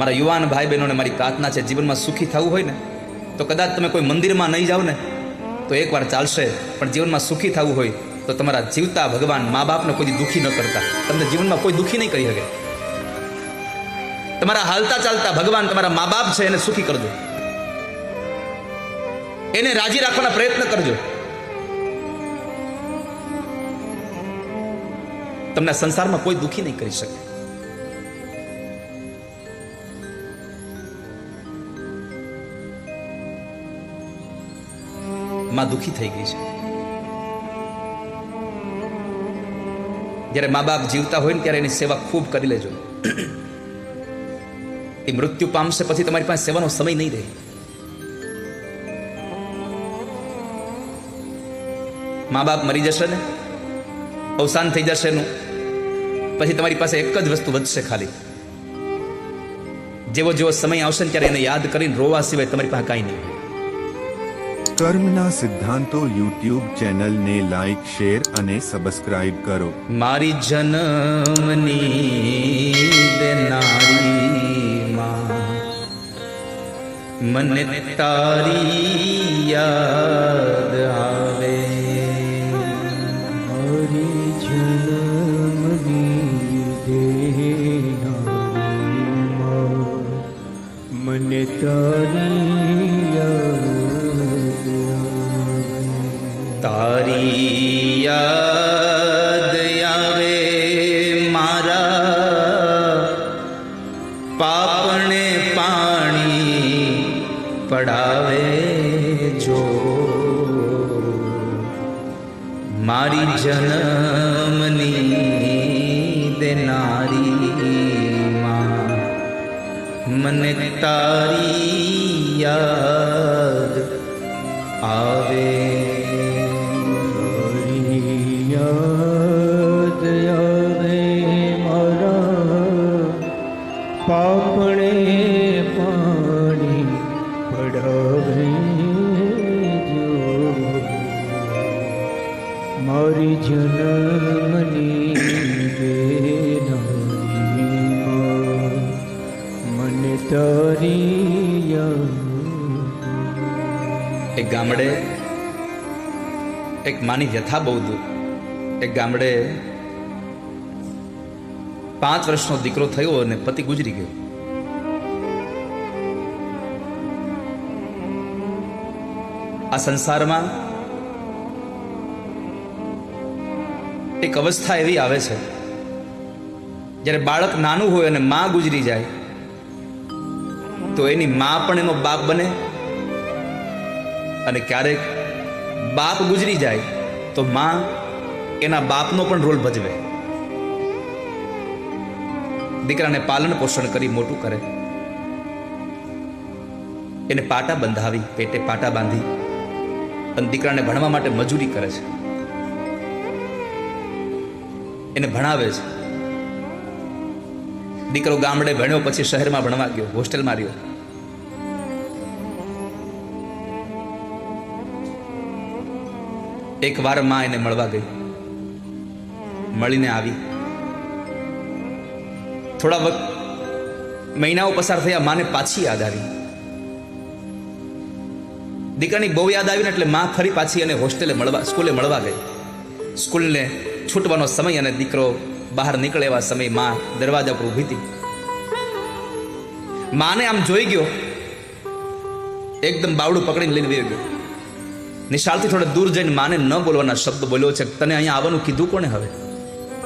મારા યુવાન ભાઈ બહેનોને મારી પ્રાર્થના છે, જીવનમાં સુખી થવું હોય ને તો કદાચ તમે કોઈ મંદિરમાં નહીં જાઓ ને તો એકવાર ચાલશે, પણ જીવનમાં સુખી થવું હોય તો તમારા જીવતા ભગવાન મા બાપને કોઈ દુઃખી ન કરતા, તમને જીવનમાં કોઈ દુઃખી નહીં કરી શકે. તમારા હાલતા ચાલતા ભગવાન તમારા મા બાપ છે એને સુખી કરજો, એને રાજી રાખવાના પ્રયત્ન કરજો. તમને સંસારમાં કોઈ દુઃખી નહીં કરી શકે. માં દુઃખી થઈ ગઈ છે. જ્યારે મા બાપ જીવતા હોય ને ત્યારે એની સેવા ખૂબ કરી લેજો. એ મૃત્યુ પામશે પછી તમારી પાસે સેવાનો સમય નહીં રહે. મા બાપ મરી જશે ને, અવસાન થઈ જશે એનું, પછી તમારી પાસે એક જ વસ્તુ વધશે ખાલી. જેવો જેવો સમય આવશે ને ત્યારે એને યાદ કરીને રોવા સિવાય તમારી પાસે કાંઈ નહીં. કર્મના સિદ્ધાંતો યુટ્યુબ ચેનલને લાઈક, શેર અને સબસ્ક્રાઇબ કરો. મારી જન્મની દેનારી માં, મને તારી યાદ આવે. મારી જન્મની દેનારી માં, મને તારી યાદ તારી યાદ આવે. મારા પાપણે પાણી પડાવે જો. મારી જન્મની દેનારી માં, મને તારી યાદ આવે. યાદ આવે મારા પાપણે પાણી પડાવે જો. મારી જન્મની દેનારી માં, મને તારી યાદ. એક ગામડે એક માની વ્યથા બહુ દૂર. એક ગામડે 5 વર્ષનો દીકરો થયો અને પતિ ગુજરી ગયો. આ સંસારમાં એક અવસ્થા એવી આવે છે જ્યારે બાળક નાનું હોય અને માં ગુજરી જાય તો એની માં પણ એનો બાપ બને, અને ક્યારેક બાપ ગુજરી જાય તો માં એના બાપનો પણ રોલ ભજવે. દીકરાને પાલન પોષણ કરી મોટું કરે, એને પાટા બંધાવી, પેટે પાટા બાંધી અને દીકરાને ભણવા માટે મજૂરી કરે છે, એને ભણાવે છે. દીકરો ગામડે ભણ્યો પછી શહેરમાં ભણવા ગયો, હોસ્ટેલમાં રહ્યો. એક વાર માં એને મળવા ગઈ, મળીને આવી. થોડા મહિનાઓ પસાર થયા, માને પાછી યાદ આવી. દીકરાની બહુ યાદ આવી ને એટલે માં ફરી પાછી એને સ્કૂલે મળવા ગઈ. સ્કૂલને છૂટવાનો સમય અને દીકરો બહાર નીકળે એવા સમય માં દરવાજા પર ઊભી હતી. માને આમ જોઈ ગયો, એકદમ બાવડું પકડીને લઈને વહી ગયો. નિશાળથી થોડા દૂર જઈને માને ન બોલવાના શબ્દ બોલ્યો છે, તને અહીંયા આવવાનું કીધું કોને? હવે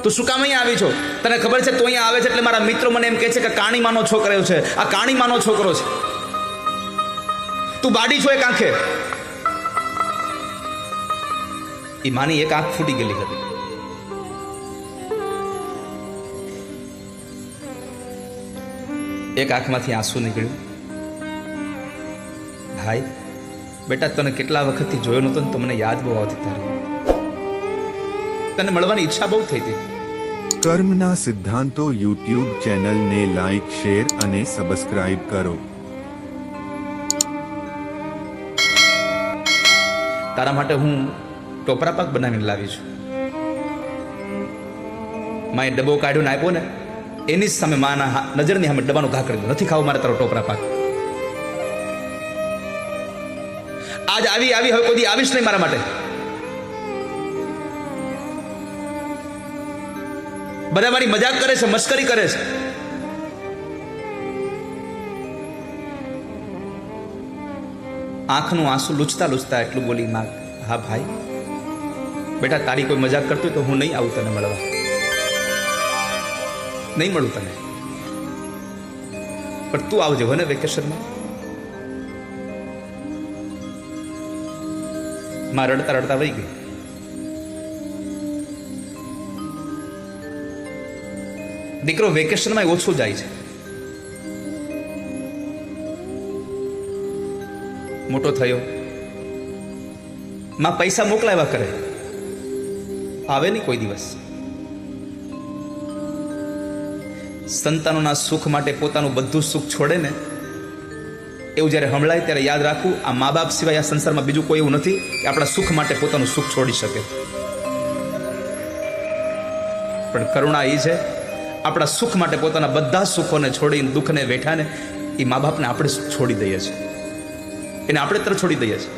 તું શું કામ અહીંયા આવી છો? તને ખબર છે તું અહીંયા આવે છે એટલે મારા મિત્રો મને એમ કહે છે કે કાણીમાનો છોકરો છે, આ કાણીમાનો છોકરો છે, તું બાડી છો એક આંખે. એ માની એક આંખ ફૂટી ગયેલી હતી. એક આંખમાંથી આંસુ નીકળ્યું. ભાઈ બેટા, તને કેટલા વખતથી જોયો નહોતો ને તો મને યાદ બહુ આવતી તારી. તને મળવાની ઈચ્છા બહુ થઈ હતી. કર્મના સિદ્ધાંતો યુટ્યુબ ચેનલને લાઈક, શેર અને સબસ્ક્રાઇબ કરો. તારા માટે હું ટોપરા પાક બનાવીને લાવી છું. માએ ડબ્બો કાઢ્યો ને આપ્યો ને એની જ સામે માના નજરની સામે ડબ્બાનો ઘા કરી દીધો, નથી ખાવું મારે તારો ટોપરા પાક. આજ આવી હવે કોઈ દી આવીશ નહીં મારા માટે. બધા મારી મજાક કરે છે, મસ્કરી કરે છે. આંખનું આંસુ લૂછતા લૂછતા એટલું બોલી, માં હા ભાઈ બેટા, તારી કોઈ મજાક કરતું તો હું નહીં આવું તને મળવા, નહીં મળું તને, પણ તું આવજે હો ને વેકેશનમાં. માં રડતા રડતા વહી ગઈ. દીકરો વેકેશનમાં ઓછું જાય છે, મોટો થયો, માં પૈસા મોકલાવ્યા કરે, આવે નહીં કોઈ દિવસ. સંતાનોના સુખ માટે પોતાનું બધું સુખ છોડે ને, એવું જ્યારે હમળાય ત્યારે યાદ રાખવું, આ મા બાપ સિવાય આ સંસારમાં બીજું કોઈ એવું નથી કે આપણા સુખ માટે પોતાનું સુખ છોડી શકે. પણ કરુણા એ છે, આપણા સુખ માટે પોતાના બધા સુખોને છોડીને દુઃખને વેઠાને એ મા બાપને આપણે છોડી દઈએ છીએ, એને આપણે તરફ છોડી દઈએ છીએ.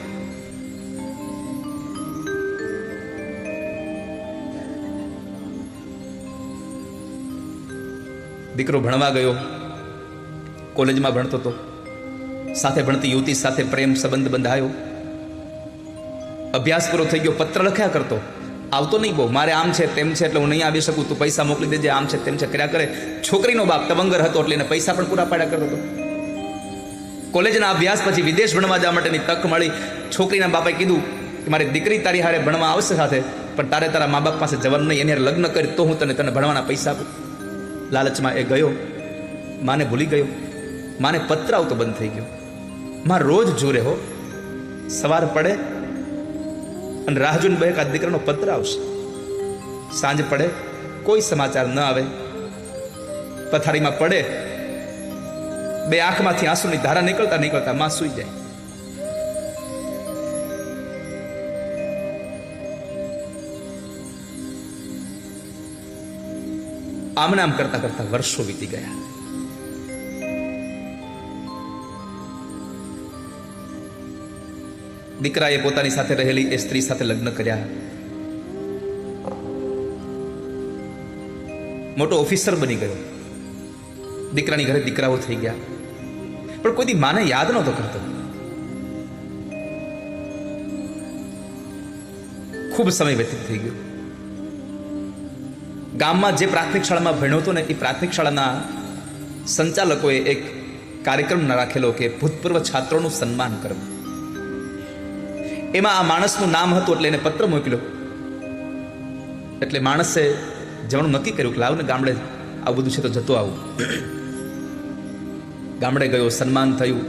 દીકરો ભણવા ગયો, કોલેજમાં ભણતો હતો, સાથે ભણતી યુવતી સાથે પ્રેમ સંબંધ બંધાયો, અભ્યાસ પૂરો થઈ ગયો, પત્ર લખ્યા કરતો, આવતો નહીં બહુ, મારે આમ છે તેમ છે એટલે હું નહીં આવી શકું, તું પૈસા મોકલી દેજે, આમ છે તેમ છે કર્યા કરે. છોકરીનો બાપ તવંગર હતો એટલે એને પૈસા પણ પૂરા પાડ્યા કરતો હતો. કોલેજના અભ્યાસ પછી વિદેશ ભણવા જવા માટેની તક મળી. છોકરીના બાપાએ કીધું કે મારી દીકરી તારી હારે ભણવા આવશે સાથે, પણ તારે તારા મા બાપ પાસે જવાનું નહીં, એને લગ્ન કરી તો હું તને ભણવાના પૈસા આપું. લાલચમાં એ ગયો, માને ભૂલી ગયો, માને પત્ર આવતો બંધ થઈ ગયો. માં રોજ જોરે હો, સવાર પડે અને રાહ જોઈને બે આ દીકરાનો પત્ર આવશે, સાંજ પડે કોઈ સમાચાર ન આવે, પથારીમાં પડે, બે આંખમાંથી આંસુની ધારા નીકળતા નીકળતા માં સૂઈ જાય. આમને આમ કરતા કરતા વર્ષો વીતી ગયા. દીકરાએ પોતાની સાથે રહેલી એ સ્ત્રી સાથે લગ્ન કર્યા, મોટો ઓફિસર બની ગયો, દીકરાની ઘરે દીકરાઓ થઈ ગયા, પણ કોઈ દી માને યાદ નહોતો કરતો. ખૂબ સમય વ્યતીત થઈ ગયો. ગામમાં જે પ્રાથમિક શાળામાં ભણ્યો હતો ને, એ પ્રાથમિક શાળાના સંચાલકોએ એક કાર્યક્રમ રાખેલો કે ભૂતપૂર્વ છાત્રોનું સન્માન કરવું. એમાં આ માણસનું નામ હતું એટલે એને પત્ર મોકલ્યો. એટલે માણસે જવાનું નક્કી કર્યું કે લાવ ને ગામડે આવું બધું છે તો જતો આવું. ગામડે ગયો, સન્માન થયું.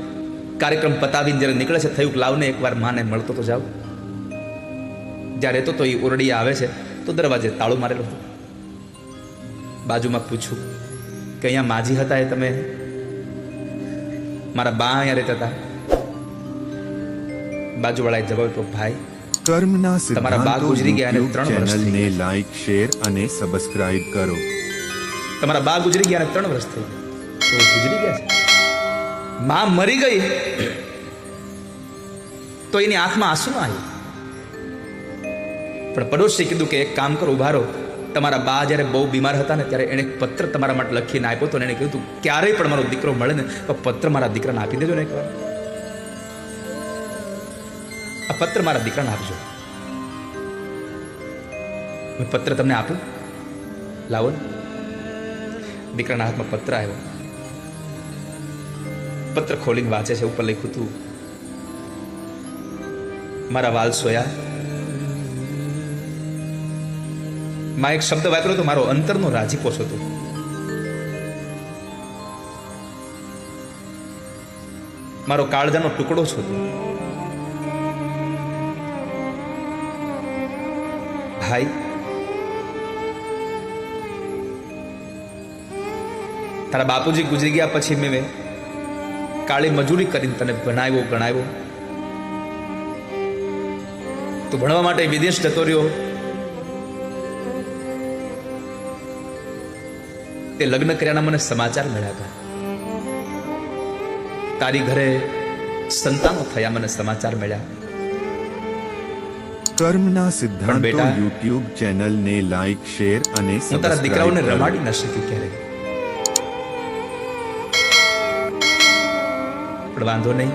કાર્યક્રમ પતાવીને જ્યારે નીકળે છે થયું કે લાવને એકવાર માને મળતો તો જાવ. જ્યારે તો એ ઓરડી આવે છે તો દરવાજે તાળું મારેલું હતું. બાજુમાં પૂછ્યું કે અહીંયા માજી હતા એ તમે? મારા બા અહીંયા રહેતા હતા. બાજુવાળાએ જવાબ આપ્યો, ભાઈ કર્મના તમારા બા સિદ્ધાંતો ગુજરી ગયા અને યુટ્યુબ 3 વર્ષ થઈ ચેનલને ગયા. લાઈક, શેર અને સબસ્ક્રાઇબ કરો. તમારા બા ગુજરી ગયા અને 3 વર્ષ થઈ ગયા. તો ગુજરી ગયા છે, માં મરી ગઈ તો એની આંખમાં આંસુ ના આવ્યું. પણ પડોશી કીધું કે એક કામ કરો, ઉભા રહો. તમારા બા જ્યારે બહુ બીમાર હતા ને ત્યારે એને એક પત્ર તમારા માટે લખીને આપ્યો હતો ને એને કીધું ક્યારેય પણ મારો દીકરો મળે ને તો પત્ર મારા દીકરાને આપી દેજો ને એકવાર. આ પત્ર મારા દીકરાને આપજો. મેં પત્ર તમને આપ્યું, લાવો ને. દીકરાના હાથમાં પત્ર આવ્યો. પત્ર ખોલીને વાંચે છે. ઉપર લખ્યું હતું, મારા વાલ સોયા. માં એક શબ્દ વાપર્યો તો મારો અંતરનો રાજીપો હતો. મારો કાળજાનો ટુકડો છો તું. ભાઈ તારા બાપુજી ગુજરી ગયા પછી મેં કાળી મજૂરી કરીને તને ભણાવ્યો ગણાવ્યો. તું ભણવા માટે વિદેશ જતો રહ્યો. તે લગ્ન કર્યાના મને સમાચાર મળ્યા હતા. તારી ઘરે સંતાનો થયા મને સમાચાર મળ્યા. કર્મના સિદ્ધાંતો બેટા, યુટ્યુબ ચેનલને લાઈક, શેર અને હું તારા દીકરાઓને સબસ્ક્રાઇબ કરો. રમાડી ન શકી ક્યારે, પણ વાંધો નહીં.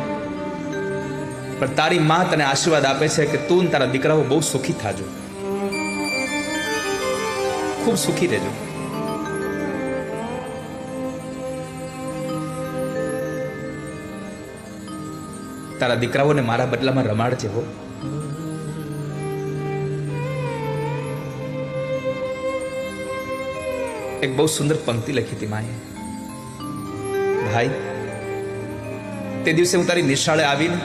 પણ તારી માં તને આશીર્વાદ આપે છે કે તું ને તારા દીકરાઓ બહુ સુખી થાજો, ખૂબ સુખી રહેજો. તારા દીકરાઓને મારા બદલામાં રમાડજે હો. એક બહુ સુંદર પંક્તિ લખી હતી માએ. ભાઈ, તે દિવસે હું તારી નિશાળે આવીને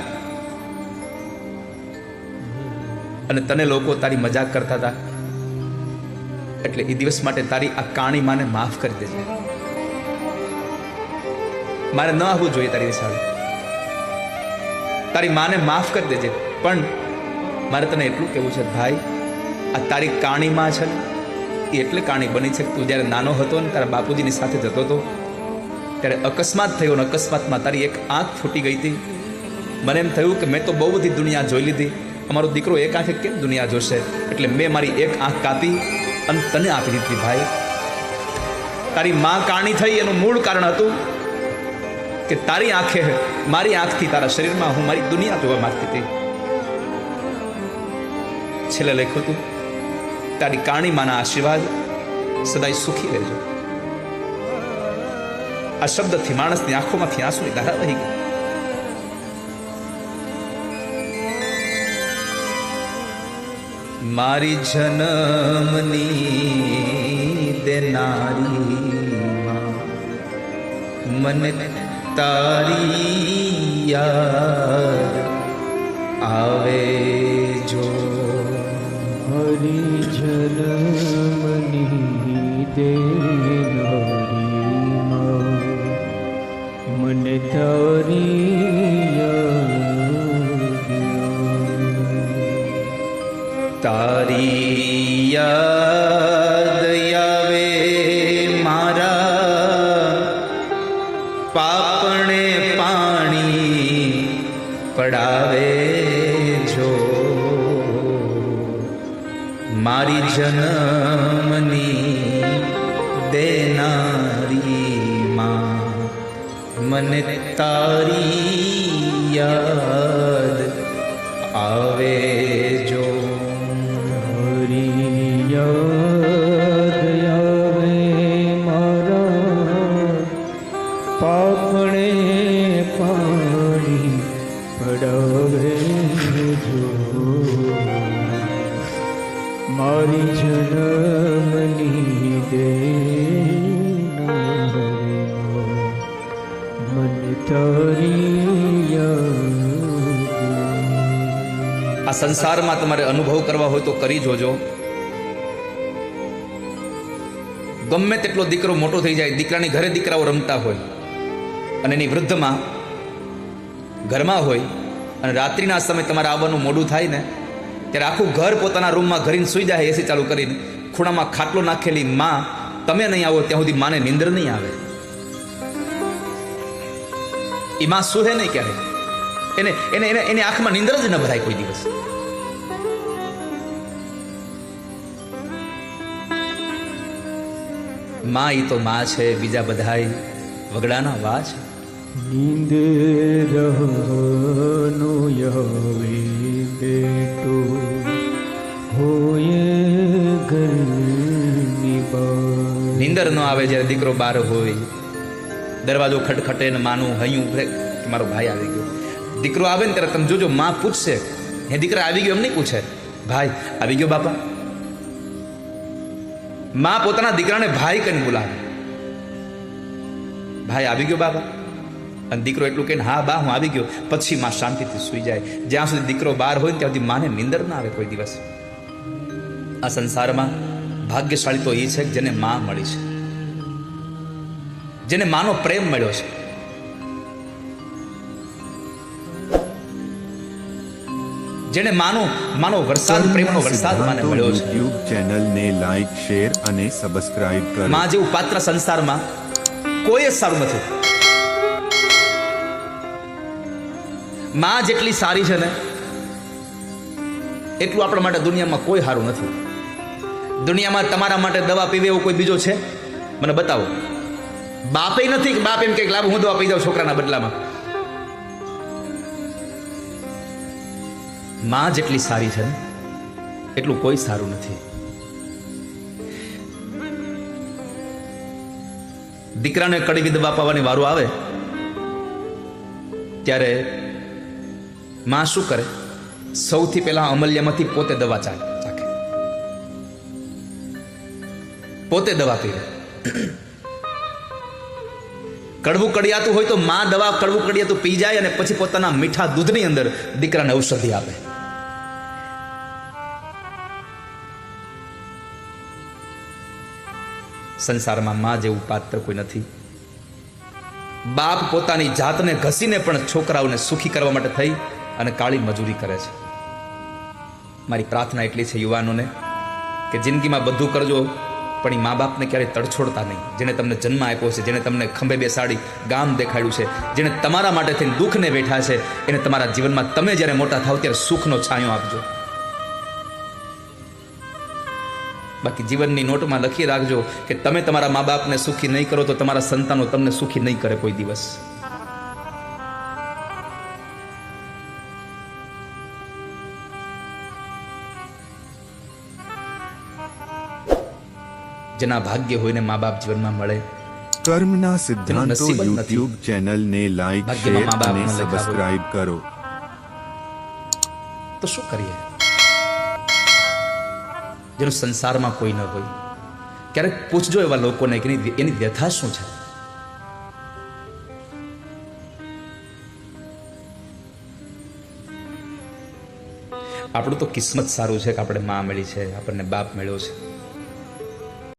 અને તને લોકો તારી મજાક કરતા હતા, એટલે એ દિવસ માટે તારી આ કાણી માને માફ કરી દેજે. મારે ન આવવું જોઈએ તારી નિશાળે, તારી માને માફ કરી દેજે. પણ મારે તને એટલું કહેવું છે ભાઈ, આ તારી કાણી માં છે ને, એ એટલે કાણી બની છે કે તું જ્યારે નાનો હતો ને તારા બાપુજીની સાથે જતો હતો ત્યારે અકસ્માત થયો ને અકસ્માતમાં તારી એક આંખ ફૂટી ગઈ હતી. મને એમ થયું કે મેં તો બહુ બધી દુનિયા જોઈ લીધી, અમારો દીકરો એક આંખે કેમ દુનિયા જોશે, એટલે મેં મારી એક આંખ કાપી અને તને આપી દીધી. ભાઈ, તારી માં કાણી થઈ એનું મૂળ કારણ હતું કે તારી આંખે મારી આંખથી તારા શરીરમાં હું મારી દુનિયા જોવા માંગતી હતી. છેલ્લે લખ્યું હતું, તારી કાણી માના આશીર્વાદ સદાય સુખી રહેજો. આ શબ્દથી માણસની આંખોમાંથી આંસુની ધારા વહી ગઈ. મારી જન્મની દેનારી માં, મને તારી યાદ આવે જો. હરી જન્મની દેનારી માં, મને તારી યાદ તારી યાદ આવે મારા પાપણે પાણી પડાવે જો. મારી જન્મની દેનારી માં, મને તારી યાદ આવે જો. હરી યાદ આવે મારા પાપણે પાણી પડાવે જો. મારી જન્મની દેનારી માં, મને તારી યાદ. આ સંસારમાં તમારે અનુભવ કરવા હોય તો કરી જોજો. ગમે તેટલો દીકરો મોટો થઈ જાય, દીકરાની ઘરે દીકરાઓ રમતા હોય અને એની વૃદ્ધમાં ઘરમાં હોય અને રાત્રિના સમયે તમારે આવવાનું મોડું થાય ને, ત્યારે આખું ઘર પોતાના રૂમમાં ઘરીને સૂઈ જાય એસી ચાલુ કરીને, ખૂણામાં ખાટલો નાખેલી માં તમે નહીં આવો ત્યાં સુધી માને નીંદર નહીં આવે. એ માં સૂહે નહીં ક્યારે, એને એને એને એની આંખમાં નીંદર જ ન ભરાય કોઈ દિવસ. માં ઈ તો માં છે, બીજા બધાય વગડાના વા છે. નીંદ રહનો યવે બેટો હોય ઘરની બહાર. નીંદર ન આવે જ્યારે દીકરો બહાર હોય, દરવાજો ખટખટે ને માનું હૈયું ઉભરે કે મારો ભાઈ આવી ગયો. દીકરો આવે ને ત્યારે તમે જોજો, માં પૂછશે હે દીકરા આવી ગયો, એમ નહીં પૂછે ભાઈ આવી ગયો બાપા. માં પોતાના દીકરાને ભાઈ કહીને બોલાવે, ભાઈ આવી ગયો બાપા. અને દીકરો એટલું કે હા બા હું આવી ગયો, પછી માં શાંતિથી સૂઈ જાય. જ્યાં સુધી દીકરો બહાર હોય ને ત્યાં સુધી માને નીંદર ના આવે કોઈ દિવસ. આ સંસારમાં ભાગ્યશાળી તો એ છે કે જેને માં મળી છે, જેને માનો પ્રેમ મળ્યો છે. જેને માનો વરસાદ, પ્રેમનો વરસાદ માને સિદ્ધાંતો મળ્યો છે. યુટ્યુબ ચેનલને લાઈક, શેર અને સબસ્ક્રાઇબ કરો. માં જેવું પાત્ર સંસારમાં કોઈ જ સારું નથી. માં જેટલી સારી છે ને એટલું આપણા માટે દુનિયામાં કોઈ સારું નથી. દુનિયામાં તમારા માટે દવા પીવે એવો કોઈ બીજો છે? મને બતાવો. બાપે નથી કે બાપ એમ કે લાવ હું દવા પી દઉં છોકરાના બદલામાં. માં જેટલી સારી છે ને એટલું કોઈ સારું નથી. દીકરાને કડવી દવા પાવાની વારો આવે ત્યારે માં શું કરે? સૌથી પહેલા અમલ્યમાંથી પોતે દવા ચાખે, પોતે દવા પીવે. કડવું કડિયાતું હોય તો માં દવા કડવું કડિયાતું પી જાય અને પછી પોતાના મીઠા દૂધની અંદર દીકરાને ઔષધિ આપે. સંસારમાં માં જેવું પાત્ર કોઈ નથી. બાપ પોતાની જાતને ઘસીને પણ છોકરાઓને સુખી કરવા માટે થઈ અને કાળી મજૂરી કરે છે. મારી પ્રાર્થના એટલી છે યુવાનોને કે જિંદગીમાં બધું કરજો પણ એ મા બાપને ક્યારેય તડછોડતા નહીં. જેને તમને જન્મ આપ્યો છે, જેને તમને ખંભે બેસાડી ગામ દેખાડ્યું છે, જેને તમારા માટે થઈને દુઃખને બેઠા છે, એને તમારા જીવનમાં તમે જ્યારે મોટા થાવ ત્યારે સુખનો છાંયો આપજો. બાકી જીવનની નોટમાં લખી રાખજો કે તમે તમારા મા બાપને સુખી નહીં કરો તો તમારા સંતાનો તમને સુખી નહીં કરે કોઈ દિવસ. જેના ભાગ્ય હોય ને મા બાપ જીવનમાં મળે. કર્મના સિદ્ધાંતો નસીબ જ નથી. યુટ્યુબ ચેનલને લાઈક, ભાગ્યમાં શેર મા બાપ અને ન લખ્યા હોય. સબસ્ક્રાઇબ કરો. તો શું કરીએ? જેનું સંસારમાં કોઈ ન હોય. ક્યારેક પૂછજો એવા લોકોને કે એની વ્યથા શું છે. આપણું તો કિસ્મત સારું છે કે આપણે માં મળી છે, આપણને બાપ મળ્યો છે.